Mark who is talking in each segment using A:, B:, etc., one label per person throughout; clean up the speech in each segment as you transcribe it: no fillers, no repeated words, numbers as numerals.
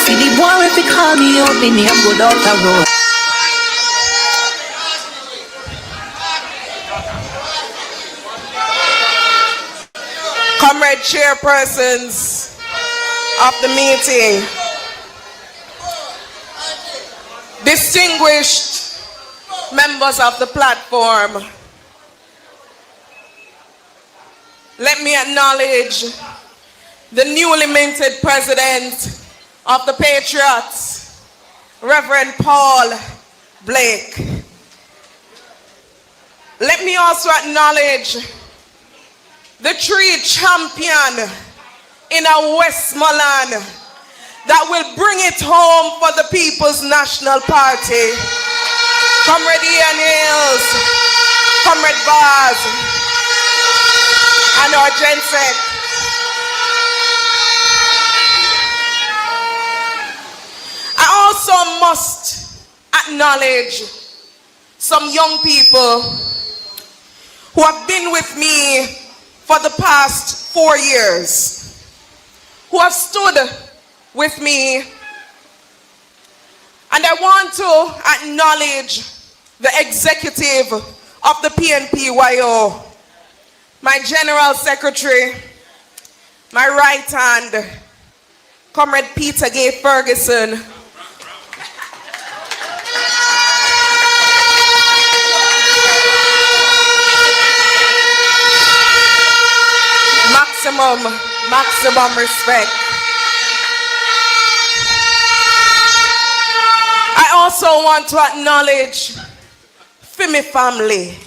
A: See the boy if he call me out, me name go down the road.
B: Comrade chairpersons of the meeting, distinguished members of the platform, let me acknowledge the newly minted president of the Patriots, Reverend Paul Blake. Let me also acknowledge the tree champion in our Westmoreland that will bring it home for the People's National Party. Comrade Ian Hills, Comrade Vaz, and our Gensec. I also must acknowledge some young people who have been with me for the past 4 years, who have stood with me. And I want to acknowledge the executive of the PNP my General Secretary, my right hand, Comrade Peter Gay Ferguson, maximum respect. I also want to acknowledge Fimi family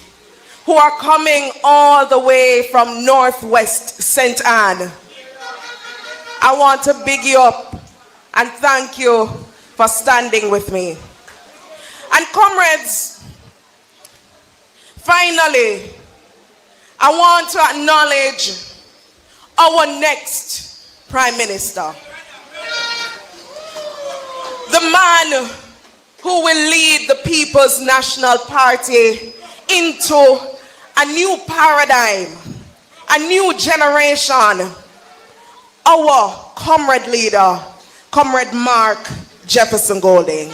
B: who are coming all the way from Northwest St. Anne. I want to big you up and thank you for standing with me. And comrades, finally, I want to acknowledge our next Prime Minister. The man who will lead the People's National Party into a new paradigm, a new generation. Our comrade leader, Comrade Mark Jefferson Golding.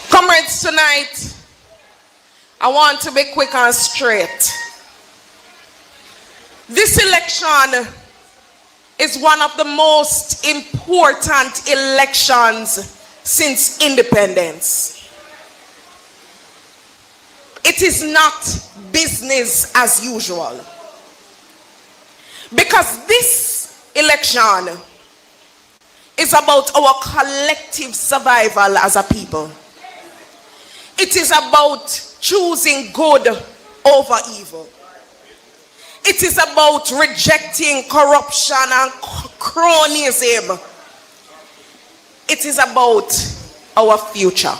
B: Comrades, tonight, I want to be quick and straight. This election is one of the most important elections since independence. It is not business as usual. Because this election is about our collective survival as a people. It is about choosing good over evil. It is about rejecting corruption and cronyism. It is about our future.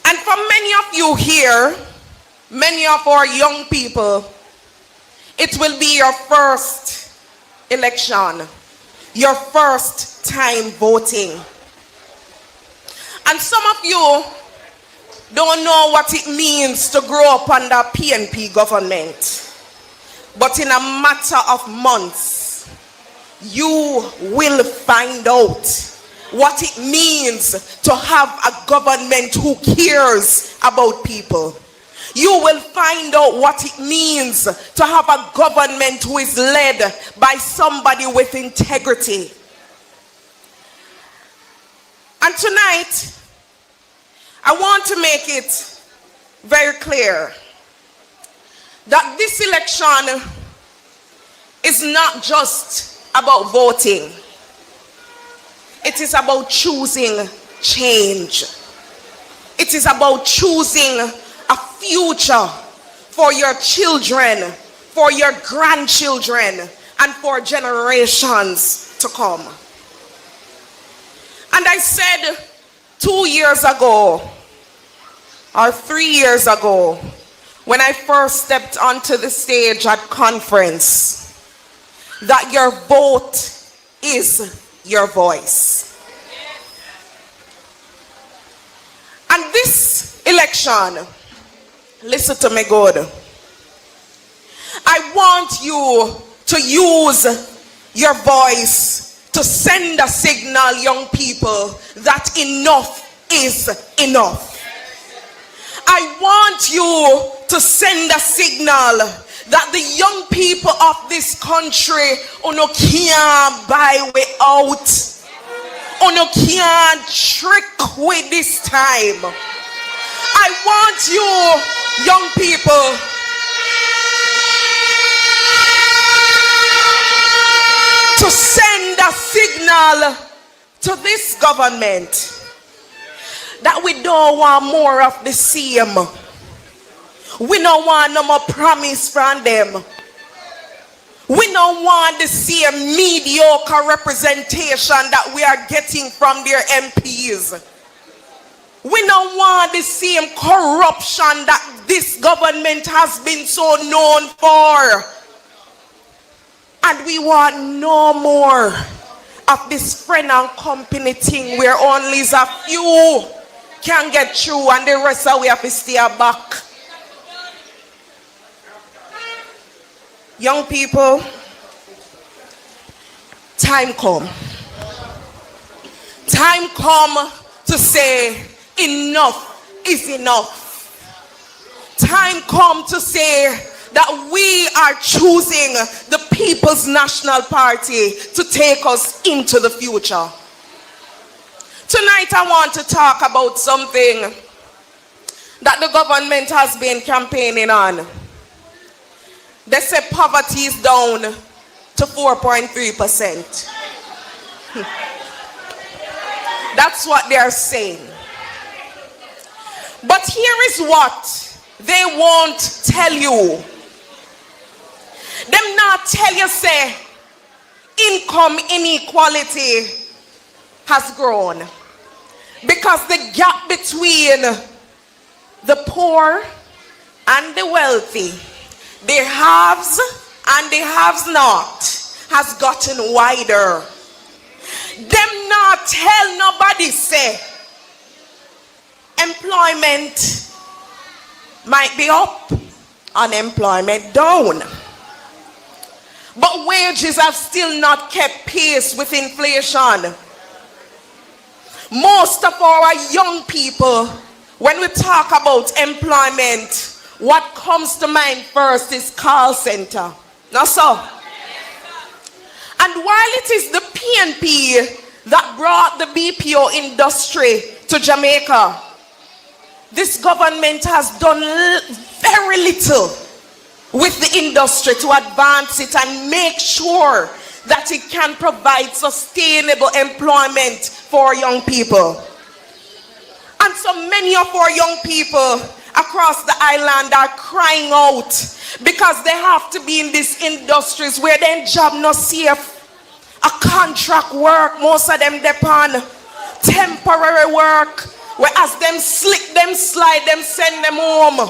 B: And for many of you here, many of our young people, it will be your first election, your first time voting. And some of you don't know what it means to grow up under PNP government. But in a matter of months, you will find out what it means to have a government who cares about people. You will find out what it means to have a government who is led by somebody with integrity. And tonight, I want to make it very clear that this election is not just about voting. It is about choosing change. It is about choosing a future for your children, for your grandchildren, and for generations to come. And I said 2 years ago, or 3 years ago, when I first stepped onto the stage at conference, that your vote is your voice. election, listen to me good. I want you to use your voice to send a signal, young people, that enough is enough. I want you to send a signal that the young people of this country can't buy way out. Can't trick with this time. I want you, young people, to send a signal to this government that we don't want more of the same. We don't want no more promise from them. We don't want the same mediocre representation that we are getting from their MPs. We don't want the same corruption that this government has been so known for. And we want no more of this friend and company thing where only a few can get through and the rest of we have to stay back. Young people, time come. Time come to say enough is enough. Time come to say that we are choosing the People's National Party to take us into the future. Tonight I want to talk about something that the government has been campaigning on. They say poverty is down to 4.3%. That's what they are saying. But here is what they won't tell you. Them not tell you say income inequality has grown. Because the gap between the poor and the wealthy, the haves and the haves not, has gotten wider. Them not tell nobody say employment might be up, unemployment down. But wages have still not kept pace with inflation. Most of our young people, when we talk about employment, what comes to mind first is call center. Now so. And while it is the PNP that brought the BPO industry to Jamaica, this government has done very little with the industry to advance it and make sure that it can provide sustainable employment for young people. And so many of our young people across the island are crying out because they have to be in these industries where their job not safe. A contract work, most of them depend temporary work, whereas them slick, them slide, them send them home.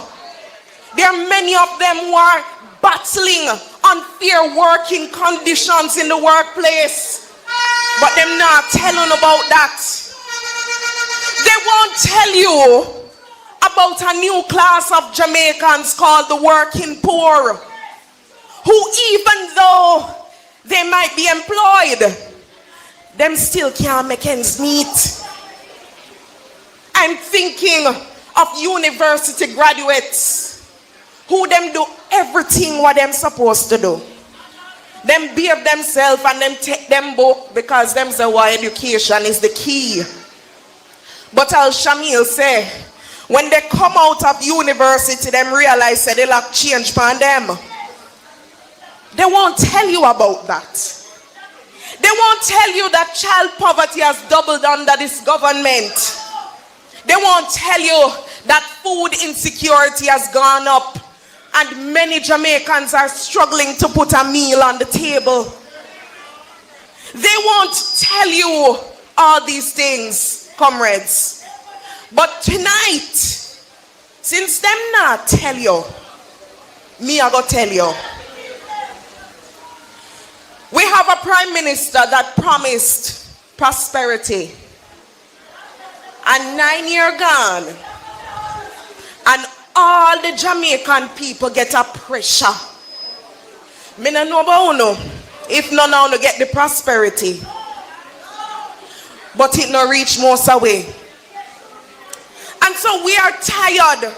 B: There are many of them who are battling unfair working conditions in the workplace, but them not telling about that. They won't tell you about a new class of Jamaicans called the working poor, who even though they might be employed, them still can't make ends meet. I'm thinking of university graduates who them do everything what them supposed to do. Them behave themselves and them take them book because them say why education is the key. But Al Shamil say, when they come out of university, them realize that they lack change for them. They won't tell you about that. They won't tell you that child poverty has doubled under this government. They won't tell you that food insecurity has gone up and many Jamaicans are struggling to put a meal on the table. They won't tell you all these things, comrades. But tonight, since them not tell you, me I go tell you. We have a prime minister that promised prosperity. And 9 years gone, And all the Jamaican people get a pressure. Me no know about no. If none of you get the prosperity. But it no reach most away. And so we are tired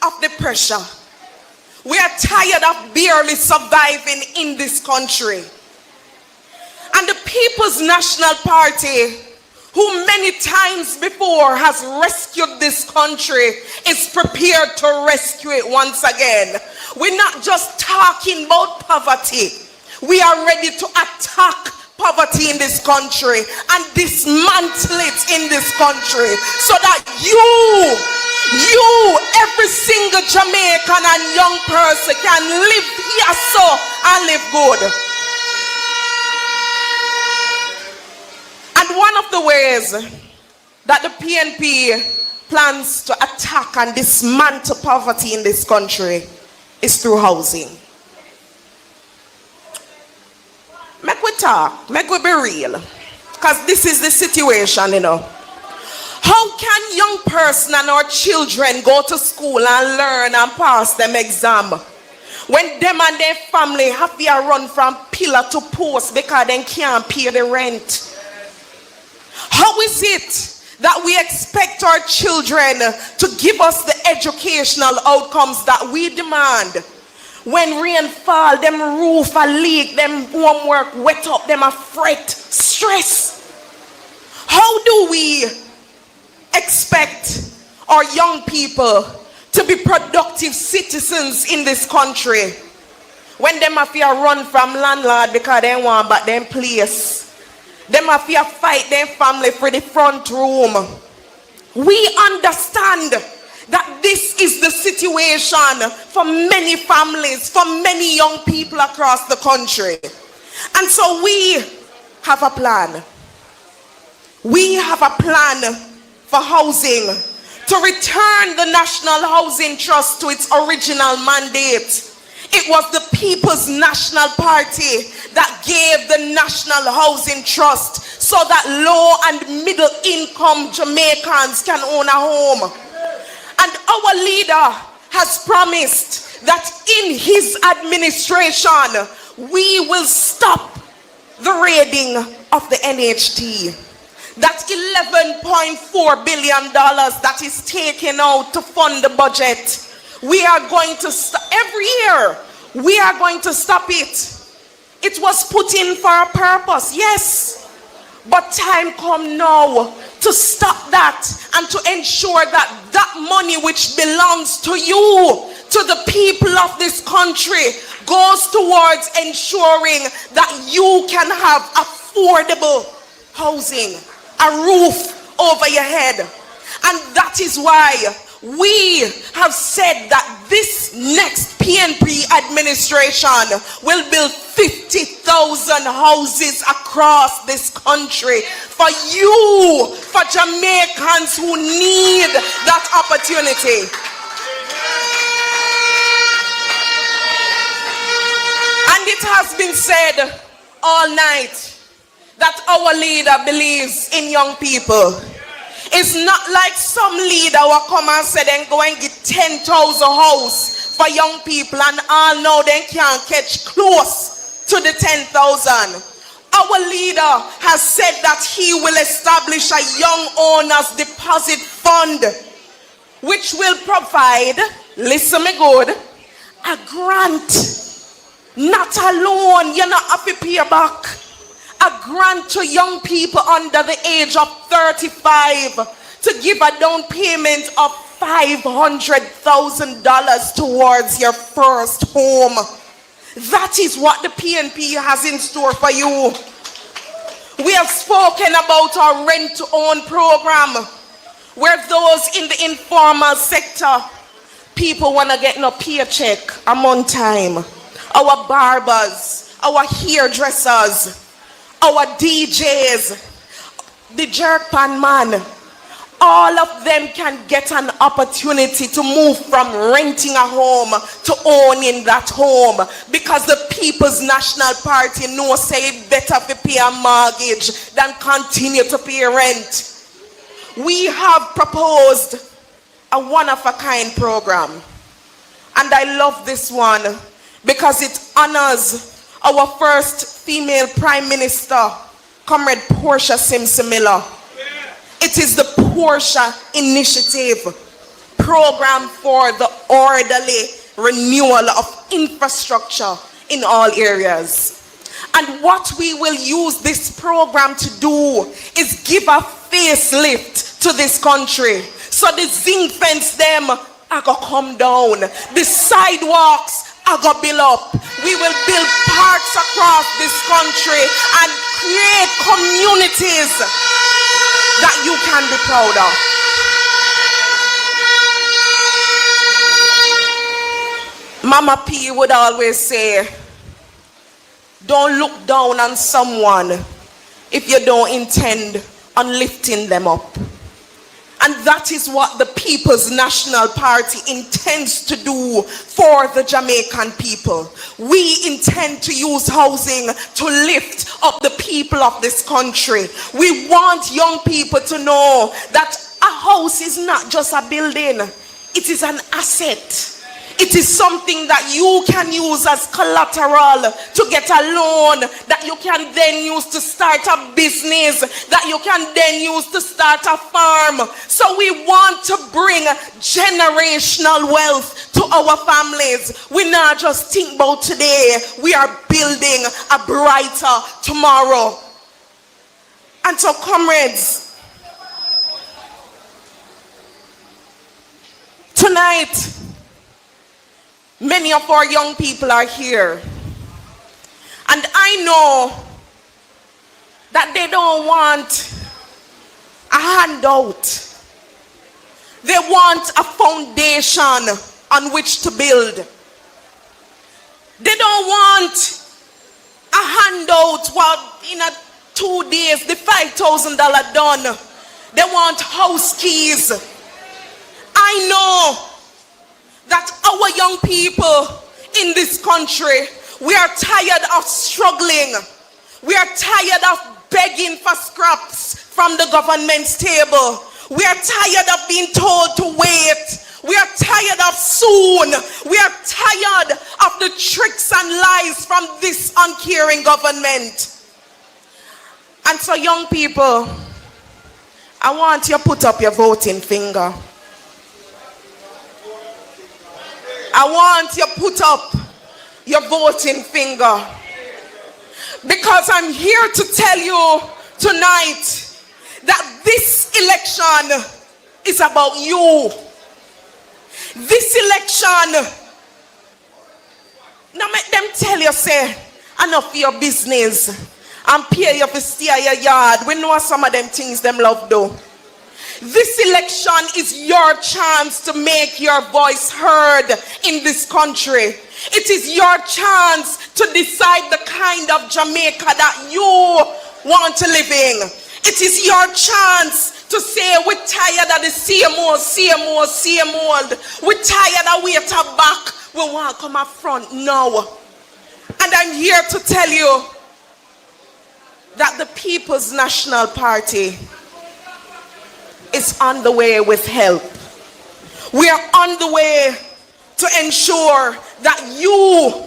B: of the pressure. We are tired of barely surviving in this country. And the People's National Party, who many times before has rescued this country, is prepared to rescue it once again. We're not just talking about poverty. We are ready to attack poverty in this country and dismantle it in this country so that you, every single Jamaican and young person can live here so and live good. And one of the ways that the PNP plans to attack and dismantle poverty in this country is through housing. Make we talk, make we be real. Because this is the situation, you know. How can young person and our children go to school and learn and pass them exam when them and their family have to run from pillar to post because they can't pay the rent? How is it that we expect our children to give us the educational outcomes that we demand? When rain fall, them roof a leak, them homework wet up, them a fret, stress. How do we expect our young people to be productive citizens in this country when them have to run from landlord because they want back them place? Them have to fight their family for the front room. We understand that this is the situation for many families, for many young people across the country. And so we have a plan. We have a plan for housing to return the National Housing Trust to its original mandate. It was the People's National Party that gave the National Housing Trust so that low and middle income Jamaicans can own a home. And our leader has promised that in his administration, we will stop the raiding of the NHT. That $11.4 billion that is taken out to fund the budget, we are going to stop every year. We are going to stop it. It was put in for a purpose, yes. But time come now to stop that and to ensure that that money which belongs to you, to the people of this country, goes towards ensuring that you can have affordable housing, a roof over your head. And that is why we have said that this next PNP administration will build 50,000 houses across this country for you, for Jamaicans who need that opportunity. And it has been said all night that our leader believes in young people. It's not like some leader will come and say then go and get 10,000 houses for young people and all know they can't catch close to the 10,000. Our leader has said that he will establish a young owners deposit fund which will provide, listen me good, a grant. Not a loan, you're not have to pay back. A grant to young people under the age of 35 to give a down payment of $500,000 towards your first home. That is what the PNP has in store for you. We have spoken about our rent-to-own program, where those in the informal sector, people want to get no paycheck a month time. Our barbers, our hairdressers, our DJs, the jerk pan man, all of them can get an opportunity to move from renting a home to owning that home, because the People's National Party knows say it better to pay a mortgage than continue to pay rent. We have proposed a one-of-a-kind program. And I love this one because it honors our first female Prime Minister, Comrade Portia Simpson Miller. It is the Portia Initiative, program for the orderly renewal of infrastructure in all areas. And what we will use this program to do is give a facelift to this country. So the zinc fence them are gonna come down. The sidewalks are gonna build up. We will build parks across this country and create communities that you can be proud of. Mama P would always say, don't look down on someone if you don't intend on lifting them up. And that is what the People's National Party intends to do for the Jamaican people. We intend to use housing to lift up the people of this country. We want young people to know that a house is not just a building, it is an asset. It is something that you can use as collateral to get a loan that you can then use to start a business, that you can then use to start a farm. So we want to bring generational wealth to our families. We not just think about today, we are building a brighter tomorrow. And so, comrades, tonight, many of our young people are here. And I know that they don't want a handout. They want a foundation on which to build. They don't want a handout while in 2 days the $5,000 done. They want house keys. I know that our young people in this country, we are tired of struggling. We are tired of begging for scraps from the government's table. We are tired of being told to wait. We are tired of soon. We are tired of the tricks and lies from this uncaring government. And so, young people, I want you to put up your voting finger. I want you to put up your voting finger. Because I'm here to tell you tonight that this election is about you. This election, now make them tell you, say, enough of your business and pay you for stay at your yard. We know some of them things them love though. This election is your chance to make your voice heard in this country. It is your chance to decide the kind of Jamaica that you want to live in. It is your chance to say we're tired of the same old. We're tired of waiting back. We want to come up front now. And I'm here to tell you that the People's National Party is on the way with help. We are on the way to ensure that you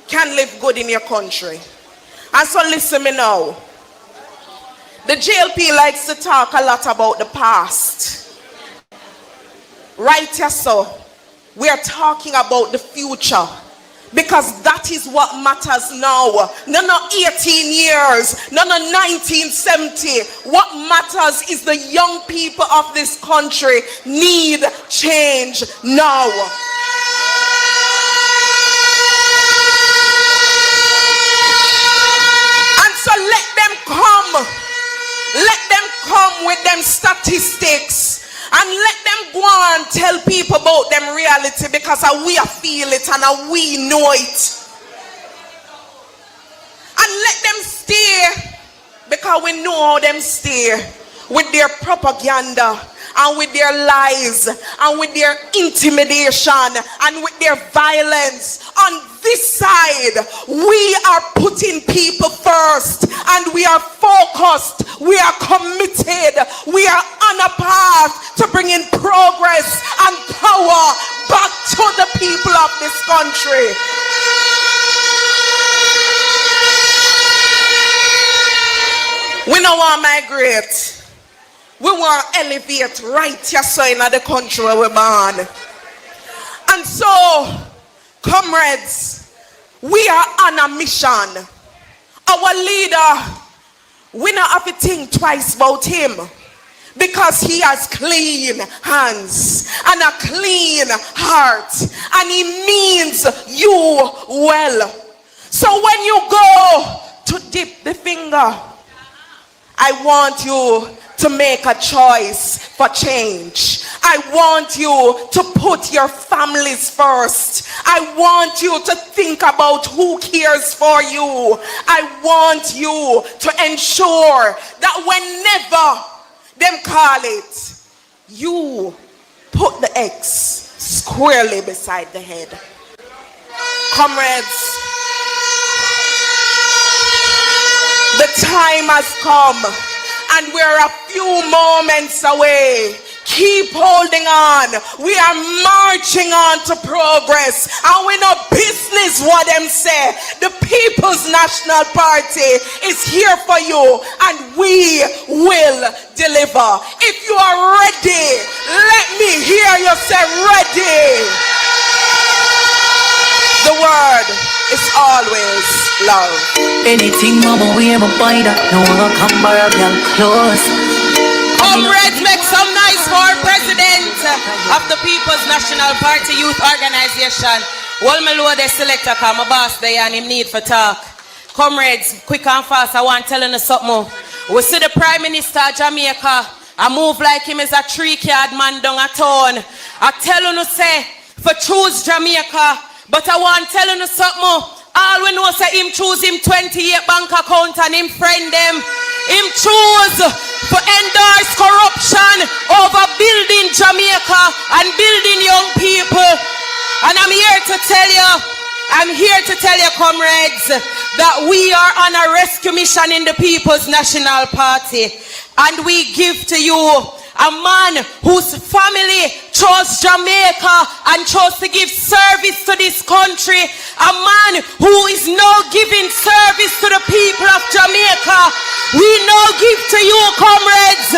B: can live good in your country. And so listen me now. The JLP likes to talk a lot about the past. Right here, so we are talking about the future. Because that is what matters now. No 18 years, no 1970. What matters is the young people of this country need change now. And so let them come. Let them come with them statistics. And let them go and tell people about them reality, because we feel it and we know it. And let them stay, because we know how them stay with their propaganda and with their lies and with their intimidation and with their violence. On this side, we are putting people first and we are focused, we are committed, we are on a path to bring in progress country. We don't want to migrate. We want to elevate right here so in the country where we're born. And so, comrades, we are on a mission. Our leader, we don't have to think twice about him because he has clean hands and a clean heart and he means you well. So when you go to dip the finger, I want you to make a choice for change. I want you to put your families first. I want you to think about who cares for you. I want you to ensure that whenever them call it, you put the X squarely beside the head. Comrades, the time has come and we're a few moments away. Keep holding on. We are marching on to progress. And we know business what them say. The People's National Party is here for you and we will deliver. If you are ready, let me hear you say ready. The word is always love.
A: Anything mama we ever buy that no one come by a girl close.
C: Comrades, make some noise for President of the People's National Party Youth Organization. Well, my lord, they selector, cause my boss there and him need for talk. Comrades, quick and fast, I want telling you something. We see the Prime Minister of Jamaica, I move like him as a 3-card man down a town. I tell you say, for choose Jamaica, but I want telling you something. All we know say him choose him 28 bank account and him friend them. Him choose to endorse corruption over building Jamaica and building young people. And I'm here to tell you, comrades, that we are on a rescue mission in the People's National Party. And we give to you a man whose family chose Jamaica and chose to give service to this country. A man who is now giving service to the people of Jamaica. We now give to you, comrades,